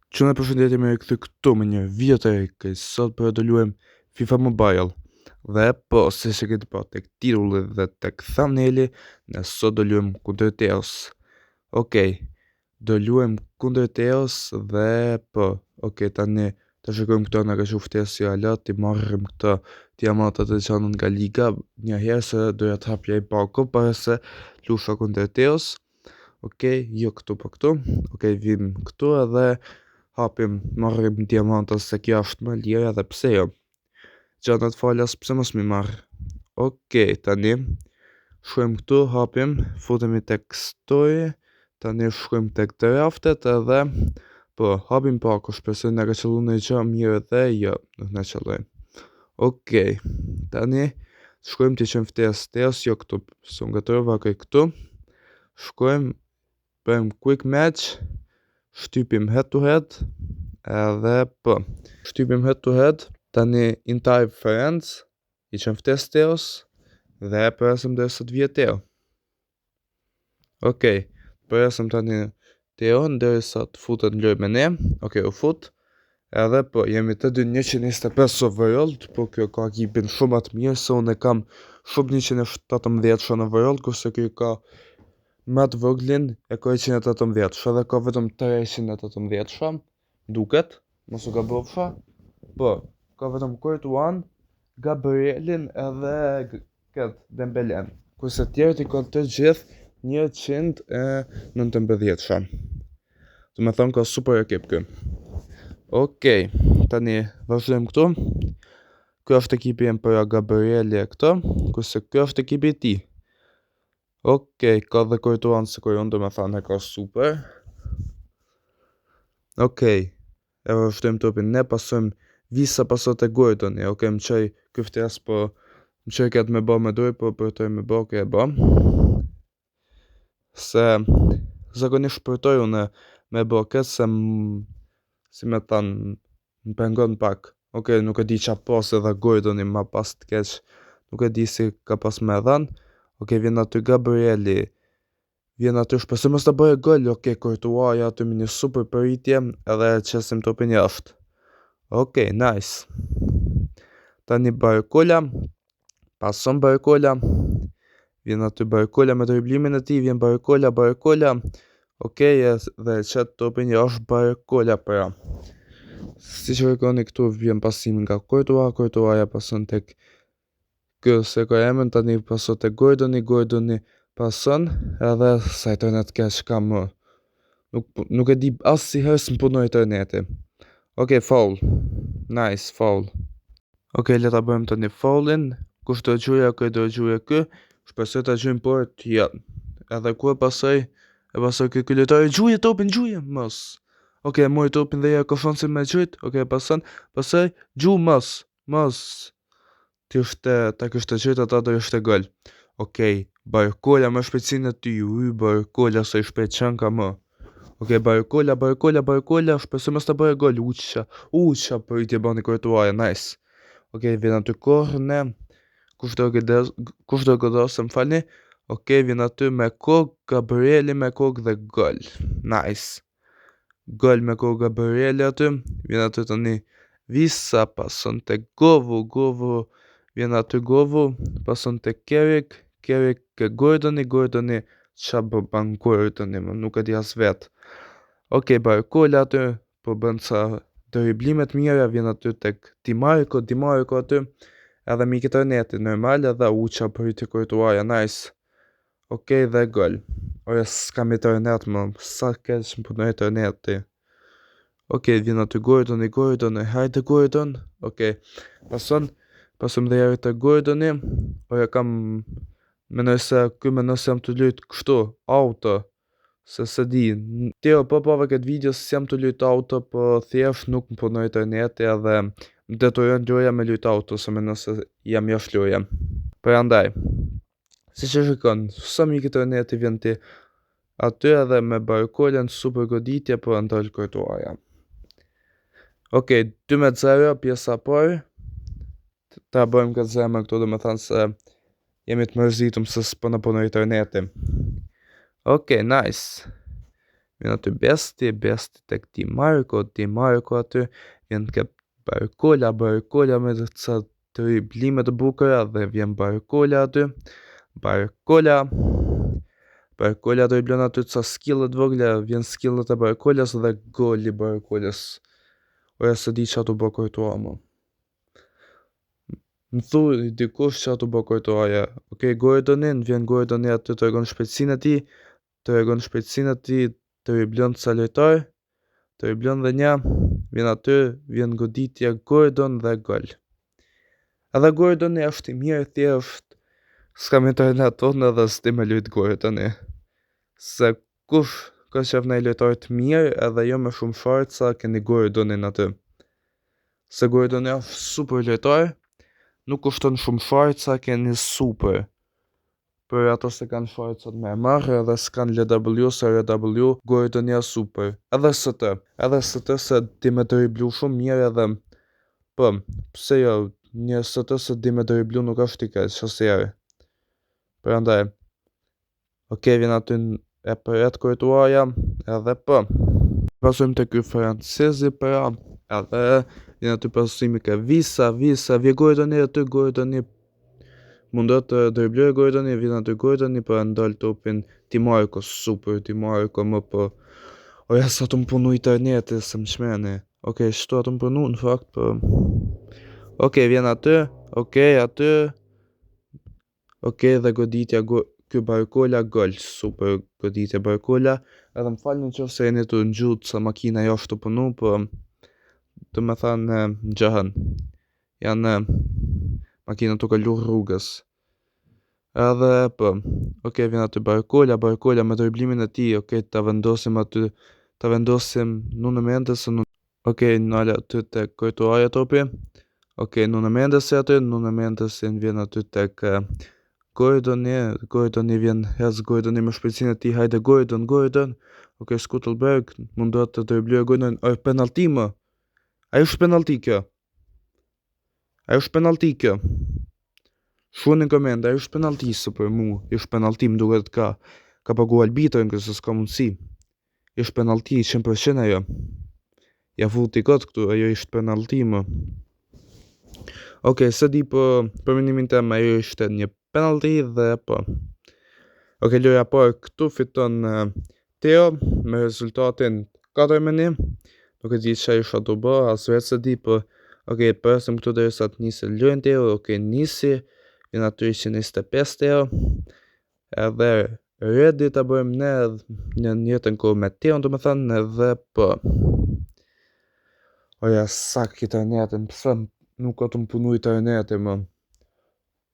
Që në përshëndetje me këtë këtu me një video të eke, sot për të luajm FIFA Mobile. Dhe po, se që këtë po tek titulli dhe tek thumbnaili, ne sot do luajm kundër Teos. Okej, do luajm kundër Teos dhe po, tani ta shikojmë këto nga ftesë si ala, ti marrim këto diamantat e çanën nga liga, një herë se doja të hapja i pako para se lusha kundër Teos. Jo këtu po këtu. Vim këtu edhe hapim, marrim diamanta se kjo është më lirë edhe pse jo. Gjanat falas pse mos mi marr. Tani shkojmë këtu, hapim, futemi tek story, tani shkojmë tek draftet edhe po, hapim pako, shpresoj na ka qellu në gjë mirë dhe jo, nuk na qelloi. Tani shkojmë të qenë ftesë Teos, jo këtu, se unë gatrova këtu. Shkojmë, bëjmë quick match, shtypim head to head, edhe po, shtypim head to head, tani entire friends, i qenë ftesë Teos, dhe përësëm dhe sot vje Teo. Përësëm tani Teo, ndërë sa të futët në lojë me ne, u fut, edhe po, jemi të dy 125 overall, po kjo ka ekipin shumë atë mirë, se unë e kam shumë 117 shën overall, kurse kjo ka Matt Voglin e ka 118 shë dhe ka vetëm 318 shë, duket, mos u gabofsha, po, ka vetëm Courtois, Gabrielin edhe këtë Dembelen, kurse tjerët i ka të gjithë 119 shë. Të me thonë ka super ekip kë. Tani vazhdojmë këtu. Kjo është ekipi jem për Gabrieli e këto, kurse kjo është ekipi ti. Ka dhe Courtois se kërë unë do me thane ka super. E vazhdojmë topin, ne pasojmë visa pasot e Gordoni. Më qaj këftes, po më qaj këtë me ba me doj, po përtoj me ba, e ba. Se zakonisht përtoj unë me ba këtë, se si me tanë më pengon pak. Nuk e di qa pas edhe Gordoni ma pas të keq, nuk e di si ka pas me dhanë. Vjen aty Gabrieli, vjen aty shpesë mos të bëjë gol, Courtois aty me një super përritje, edhe qesim topin jashtë. Nice. Tani Barcola, pason Barcola, vjen aty Barcola me driblimin e ti, vjen Barcola, dhe qëtë topin jashtë Barcola pra. Si që rekoni këtu vjen pasim nga Courtois ja pason tek kjo se ka emën, tani pason të Gordoni pason, edhe sa internet kesh ka më. Nuk e di asë si herë së më punoj interneti. Foul. Nice, foul. Leta bëjmë tani foulin. Kush të gjuja, do gjuja kë. Shpesoj të gjujmë port, ja. Edhe ku e pasoj kë lojtari, gjuje topin, gjuje, mos. Mori topin dhe ja ka shansin me gjujt. Pasoj, gju mos. Ta kështë të gjithë ata do ishte gol. Barcola më shpejtësin e ty. Barcola se i shpejt qënë ka më. Barcola, shpesë mës të bëjë gol. Uqa për i tje bani Courtois, nice. Vjen aty korne. Kush do gëdosë më falni. Vjen aty me kog, Gabrieli me kog dhe gol. Nice. Gol me kog Gabrieli aty. Vjen aty të një visa, pason të Govu. Vjen aty Govu, pason të Kerik ke Gordoni, qa ban Gordoni, nuk e di as vet. Barcola aty, po bënd sa driblimet mira, vjen aty tek Di Marco aty, edhe mi këtë neti, normal, edhe uqa për i të Courtois, nice. Dhe gol. S'kam internet më, sa kesh më punoj interneti. Vjen aty Gordoni, hajde Gordon. Pasom dhe jari të Gordoni, kam menoj se jam të lujt kështu, auto, se di, Teo po pove këtë video se jam të lujt auto, po thjesht nuk më punoj interneti edhe më detojën loja me lujt auto, se menoj se jam jash loja. Për andaj, si që shikon, sa mi këtë interneti vjen ti, aty edhe me Barcola në super goditje, po ndalë Courtois. 2-0, pjesa parë. Ta bëjmë këtë zemë këtu, dhe me thanë se jemi të mërzitum se s'po në punoj interneti. Nice. vjen aty Besti tek Di Marco aty, vjen ke Barcola me ca driblime të bukura dhe vjen Barcola aty. Barcola driblon aty ca skillë të vogla, vjen skillët e Barcolas dhe goli Barcolas. Oja se di çfarë të bë Courtois mo. Më thuj dikush çfarë të bë Courtois. Okej, vjen Gordoni aty tregon shpejtësinë e tij, driblon ca lojtar, driblon dhe një, vjen aty, vjen goditja Gordon dhe gol. Edhe Gordoni është i mirë, thjesht s'ka me internet tonë edhe s'ti me lujt Gordoni. Se kush ka qef në lojtar të mirë edhe jo me shumë forca, keni Gordonin aty. Se Gordoni është super lojtar, nuk kushton shumë forca, keni super. Për ato se kanë forcat me marrë edhe s'kan LW se RW, Gordoni është super. Edhe ST se di me driblu shumë mirë edhe, po, pse jo, një ST se di me driblu nuk është i keq, asnjëherë. Prandaj, okej, vjen aty e përret Courtois edhe po. Pasojmë te ky francezi pra, edhe vjen aty pasojmë ke Visa, vjen Gordoni aty, Gordoni mundot të dribloj Gordoni, vjen aty Gordoni për ndal topin Di Marco, super Di Marco më po. Oja sa të më punu interneti se më shmeni. Okej, shtu atë më punu në fakt po. Okej, vjen aty, okej, dhe goditja ky Barcola gol, super goditja Barcola. Edhe më falni nëse jeni të ngjut sa makina jashtë të punu, po të me thanë gjahën. Janë makina të kalu rrugës. Edhe po, okej, vjen aty Barcola me driblimin e tij, okej, ta vendosim Nuno Mendes, okej, nala aty tek Courtois topi. Okej, Nuno Mendes aty, Nuno Mendes vjen aty tek Gordoni vjen Gordoni me shpejtësinë e tij, hajde Gordon. Okej, Scuttlberg mundohet të driblojë Gordon, penalti më. Ai është penalti kjo. Shuani në koment, ai është penalti së për mu, është penalti më duket ka pagu arbitrin kësë s'ka mundësi. Është penalti 100% ajo. Ja futi kot këtu, ajo është penalti më. Okej, se di po për minimin tem ajo ishte një penalti dhe po. Okej, loja parë këtu fiton Theo me rezultatin 4-1. Nuk e di çfarë isha të bë, as vetë se di, po okej, presim këtu derisa të nisë lojën Theo, okej, nisi. Vjen aty 125 Theo. Edhe ready ta bëjmë ne në njëjtën kohë me Theo, domethënë, edhe po. Oja sak internetin, pse nuk ka të më punu interneti më.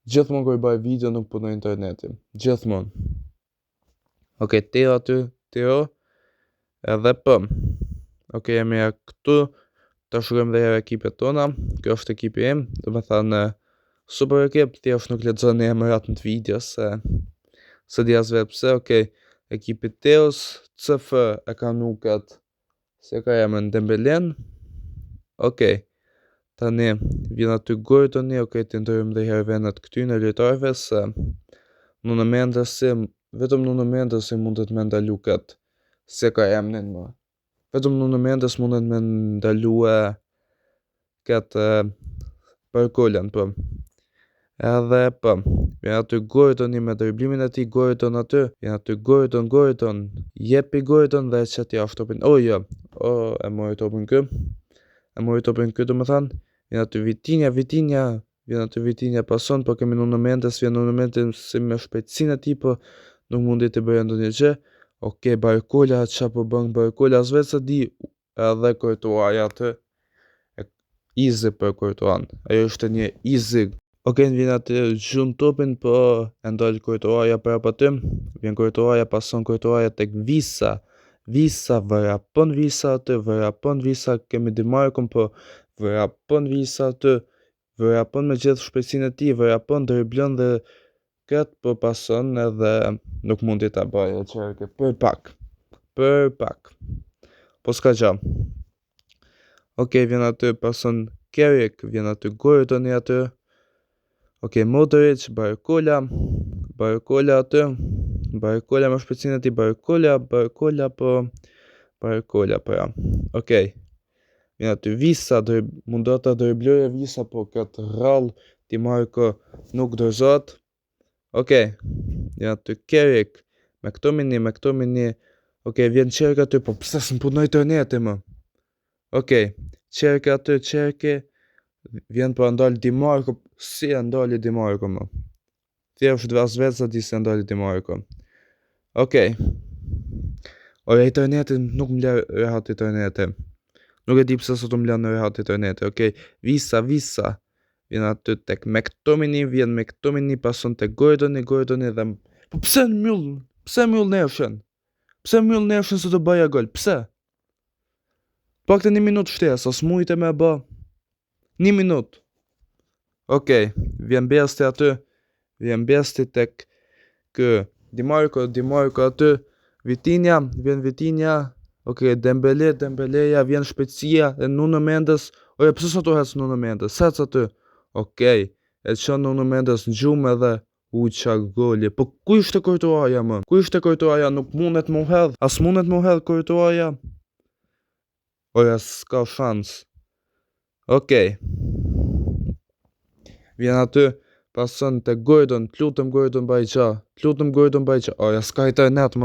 Gjithmonë kur bëj video nuk punoj interneti. Gjithmonë. Okej, Theo aty, edhe po. Okej, jemi këtu. Ta shkruajmë dhe herë ekipet tona. Kjo është ekipi im, domethënë super ekip, thjesht nuk lexon emrat në video se di as vetë pse. Okej, ekipi Theos, CF e ka nukat se ka emrin Dembelen. Okej, tani vjen aty Gordoni, okej, të ndërëm dhe herë vendet këty në lojtarëve se vetëm Nuno Mendes mundet me ndalu këtë se ka emrin më. Vetëm Nuno Mendes mundet me ndalu këtë Barcolan, po. Edhe po, vjen aty Gordoni me driblimin e tij, Gordon aty, vjen aty Gordon, jepi Gordon dhe çet jashtë topin. Jo, e mori topin kë, domethënë, vjen aty Vitinha, pason, po kemi Nuno Mendes, vjen Nuno Mendes si me shpejtësinë e tij, po nuk mundi të bëjë ndonjë gjë. Okej, Barcola, çfarë po bën Barcola, as vetë se di, edhe Courtois aty. Easy për Courtois. Ajo është një easy. Okej, vjen aty gjun topin, po e ndal Courtois prapë aty. Vjen Courtois, pason Courtois tek Visa, vrapon Visa aty, kemi Di Marco, po vrapon Visa aty, vrapon me gjithë shpejtësinë e tij, vrapon, driblon dhe këtë po pason edhe nuk mundi ta bëjë çerke për pak. Po s'ka gjë. Okej, vjen aty, pason Carrick, vjen aty Gordoni aty. Okej, Modric, Barcola aty. Barcola me shpejtësinë e tij, Barcola, po Barcola pra. Okej. Vjen aty Visa, mund do ta dribloje Visa, po këtë rrall Di Marco nuk dorëzohet. Okej. Vjen aty Kerik. McTominay. Okej, vjen Çerke aty, po pse s'punoi interneti më? Okej. Çerke aty, vjen pa ndal Di Marco, si e ndali Di Marco më? Thjesht vetë di se ndali Di Marco. Okej. Ora interneti nuk më lë rehat interneti. Nuk e di pse sot më lën rehat interneti. Okej. Visa. Vjen aty tek McTominay, pason tek Gordoni dhe po pse mbyll nefshën? Pse mbyll nefshën se të bëja gol? Pse? Pak të 1 minutë shtesë, as mujtë me bë 1 minutë. Okej, vjen Besti aty. Vjen Besti tek kë Di Marco aty. Vitinha. Okej, Dembeleja, vjen shpejtësia e Nuno Mendes. Oje, pse sot u hec Nuno Mendes? Sec aty. Okej, e çon Nuno Mendes në gjumë edhe qa goli. Po ku ishte Courtois më? Ku ishte Courtois? Nuk mundet më hedh. As mundet më hedh Courtois. Oja, s'ka shans. Okej. Vjen aty, pason te Gordon, t'lutem Gordon Bajqa. Oja, s'ka internet.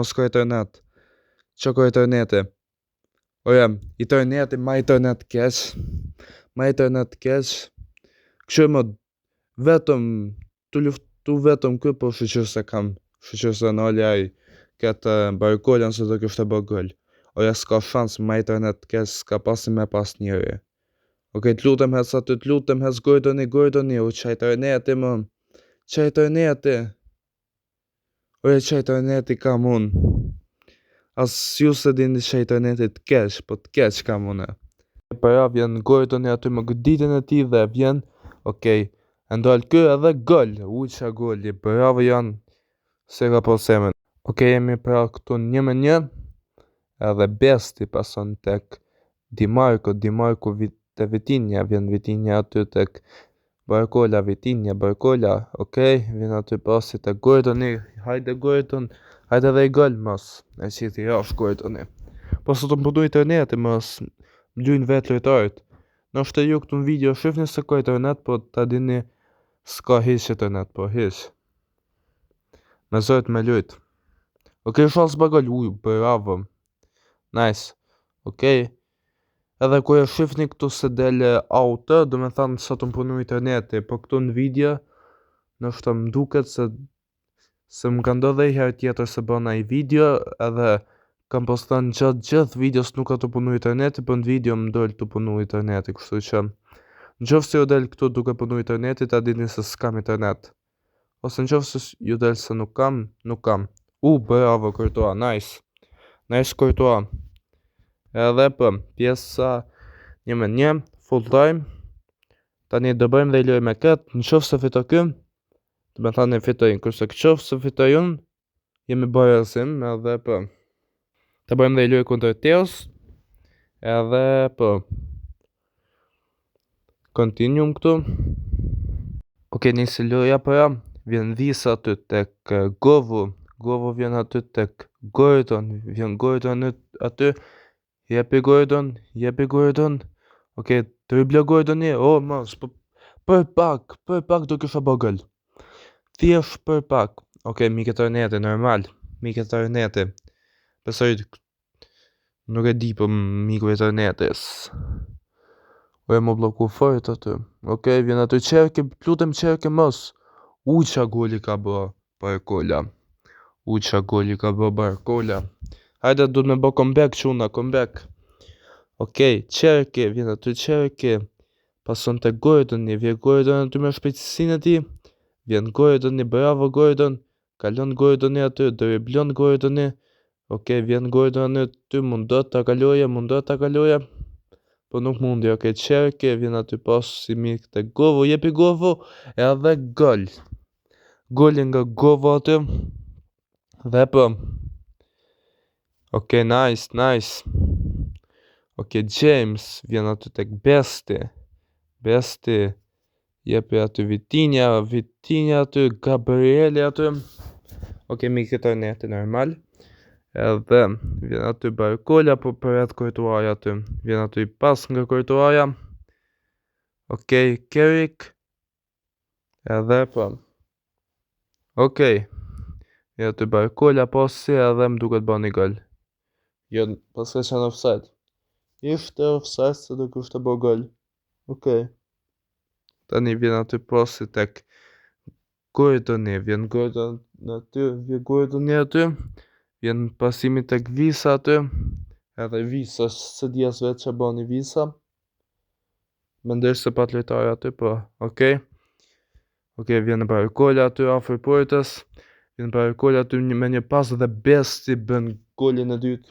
Qa ka interneti? Oja, interneti, ma internet keq. Kështu më vetëm tu vetëm kë, po shqyr se nali aj këtë Barcolan se do kështë e bë gol. Oja, s'ka shans, ma internet keq, s'ka pasi me pas njëri. Okej, t'lutem hes Gordoni, o qa interneti më. Oja, qa interneti kam unë. As ju se dini qa interneti t'keq, po t'keq kam unë. Para vjen Gordoni aty më gëditën e ti dhe vjen, okej, ndal kë edhe gol. Qa goli, bravo janë, se ka po semen. Okej, jemi pra këtu 1-1, edhe Besti pason tek Di Marco te Vitinha, vjen Vitinha aty tek Barcola, okej, vjen aty pasi tek Gordoni, hajde Gordon, hajde dhe i gol mos, e qiti jash Gordoni. Po sot më përdu interneti mos, më lujnë vetë lojtarët. Në është ju këtu në video shifni se ka internet, po ta dini s'ka hiq internet, po hiq. Me zërët me lujt. Okej, shals bagol, bravo. Nice. Okej. Edhe ku e shifni këtu se dele auto, do me thanë sot më punu interneti, po këtu në video, në është më duket se më ka ndodhe i herë tjetër se bëna i video, edhe kam postan gjithë videos nuk ka të punu interneti, për në video më dollë të punu interneti, kështu që në qofë se ju delë këtu duke punu interneti, ta dini se s'kam internet. Ose në qofë se ju delë se nuk kam. Bravo Courtois, nice Courtois. Edhe për pjesa 1-1, full time. Tani do bëjmë dhe i lojë me këtë, në qofë se fito këm, të me thani fitojnë, kërse qofë se fitojnë, jemi bërësim, edhe për të bëjmë dhe i lojë kundër Teos, edhe për continuum këtu. Okej, nisi loja përra, vjen Visa aty tek Govu vjen aty tek Gordon, vjen Gordon aty, jepi Gordon, okej, dribla Gordoni, mos, për pak do kisha bë gol. Thjesht për pak. Okej, mike interneti, normal, besoj, nuk e di për miku internetis. Oje më bloku fort aty. Okej, vjen aty Çerke, lutem Çerke mos. Qa goli ka bë Barcola. Hajde, du të me bë comeback. Okej, Çerke, vjen aty Çerke. Pason të Gordoni, vjen Gordon aty me shpejtësinë e ti. Vjen Gordoni, bravo Gordon. Kalon Gordoni aty, driblon Gordoni. Okej, vjen Gordon aty, mund do ta kaloja. Po nuk mundi, okej, Çerke, vjen aty pas si mik të Govu, jepi Govu, edhe gol. Golin nga Govu aty. Dhe po. Okej, nice. Okej, James, vjen aty tek Besti, jepi aty Vitinha aty, Gabrieli aty. Okej, mi këtë neti normal. Edhe vjen aty Barcola po përret Courtois aty. Vjen aty pas nga Courtois. Okej, Carrick. Edhe po. Okej. Vjen aty Barcola pasi edhe më duket bën një gol. Jo, pas ka qenë offside. Ishte offside se do kishte bë gol. Okej. Tani vjen aty pasi tek Gordoni, vjen Gordoni aty. Vjen pasimi tek Visa aty. Edhe Visa se di as vetë që bani Visa. Mendoj se pat lojtar aty, po, okej. Okej, vjen Barcola aty afër portës. Vjen Barcola aty me një pas dhe Besti bën golin e dytë.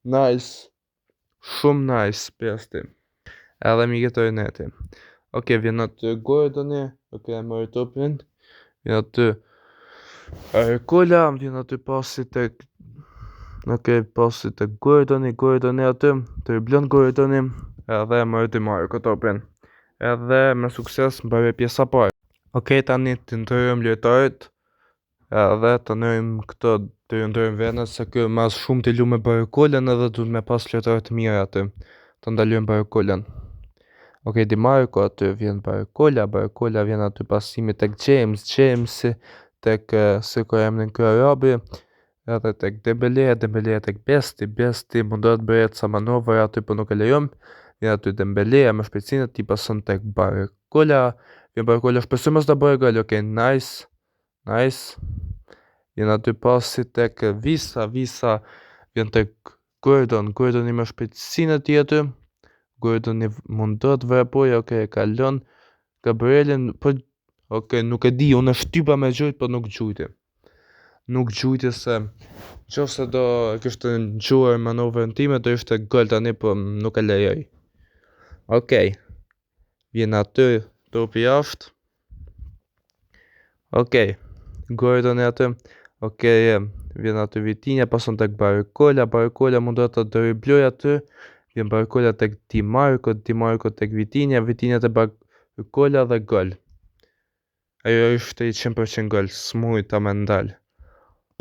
Nice. Shumë nice Besti. Edhe Mkhitaryaneti. Okej, vjen aty Gordoni. Okej, mori topin. Vjen aty Barcola, vjen aty pasi tek pasi tek Gordoni aty, driblon Gordoni, edhe mori Di Marco topin. Edhe me sukses mbaroi pjesa parë. Okej, tani të ndërrojmë lojtarët. Edhe të ndërrojmë këto, të ndërrojmë vendet se kë mas shumë të lu me Barcolën edhe duhet me pas lojtarë të mirë aty. Të ndalojmë Barcolën. Okej, Di Marco aty vjen Barcola vjen aty pasimi tek Jamesi tek si ka emrin ky arabi, edhe tek Dembele tek Besti mundohet bëhet sa manovra aty po nuk e lejojmë. Vjen aty Dembele me shpejtësinë e tij pason tek Barcola. Vjen Barcola shpresoj mos ta bëjë gol. Okej, nice. Vjen aty pasi tek Visa vjen tek Gordoni me shpejtësinë e tij aty. Gordoni mundohet vrapoj, okej, kalon Gabrielin, po okej, nuk e di, unë shtypa me gjujt, po nuk gjujti. Nuk gjujti se qofse do kishte ngjuar manovrën time do ishte gol tani, po nuk e lejoj. Okej. Vjen aty topi jashtë. Okej. Gordoni aty. Okej, vjen aty Vitinha, pason tek Barcola mundohet të dribloj aty. Vjen Barcola tek Di Marco tek Vitinha tek Barcola dhe gol. Ajo ishte 100% gol, s'mujt ta me ndal.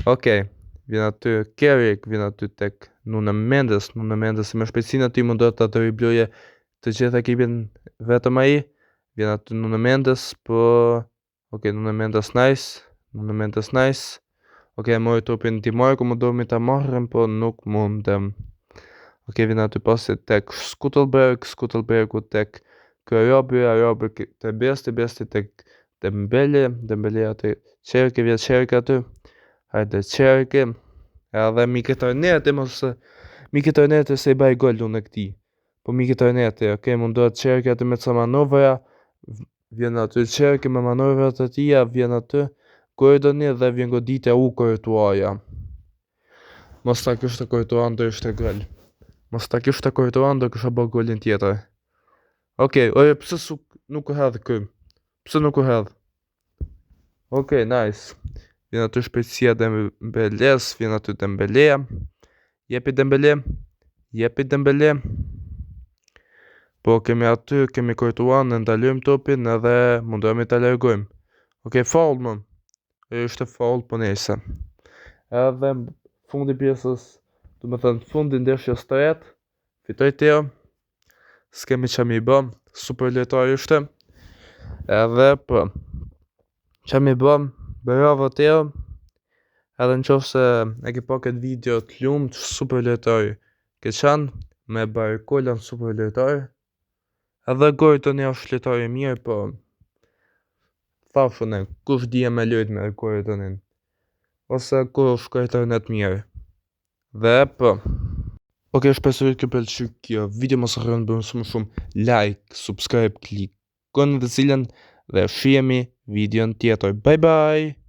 Okej, vjen aty Carrick, vjen aty tek Nuno Mendes me shpejtësinë e tij mundohet ta dribloje të gjithë ekipin vetëm ai. Vjen aty Nuno Mendes, po okej, Nuno Mendes nice. Okej, mori topin Di Marco, mundohemi ta marrim, po nuk mundem. Okej, vjen aty pasi tek Scuttlbergu tek Arabi te Besti tek Dembele aty, vjen Çerki aty. Hajde Çerki. Edhe Mkhitaryaneti se i baj gol unë këtij. Po Mkhitaryaneti, okej, mundohet Çerki aty me ca manovra. Vjen aty Çerki me manovrat e tija, vjen aty Gordoni dhe vjen goditja Courtois. Mos ta kishte Courtois do ishte gol. Mos ta kishte Courtois do kisha bë golin tjetër. Okej, oje, pse nuk u hedh kë? Pse nuk u hedh? Okej, nice. Vjen aty shpejtësia Dembeles, vjen aty Dembele. Jepi Dembele. Po kemi Courtois, në ndalojmë topin edhe mundohemi ta largojmë. Okej, foul më. Ishte foul, po nejse. Edhe fundi pjesës, do me thënë fundi ndeshjes të jetë, fitoj Teo. S'kemi që mi bëm, super lojtar ishte. Edhe po, që mi bëm, bravo Teo. Edhe në qofë se e ke pa këtë video të lumë të super lojtar ke qanë, me Barcola super lojtar. Edhe Gordoni është lojtar i mirë, po thashun e kush dje me lojt me Gordonin, ose kush lojtar në të mirë. Dhe po, okej, shpresoj të pëlqej kjo video, mos harroni të bëni shumë like, subscribe, klikoni në të cilën dhe shihemi videon tjetër. Bye bye.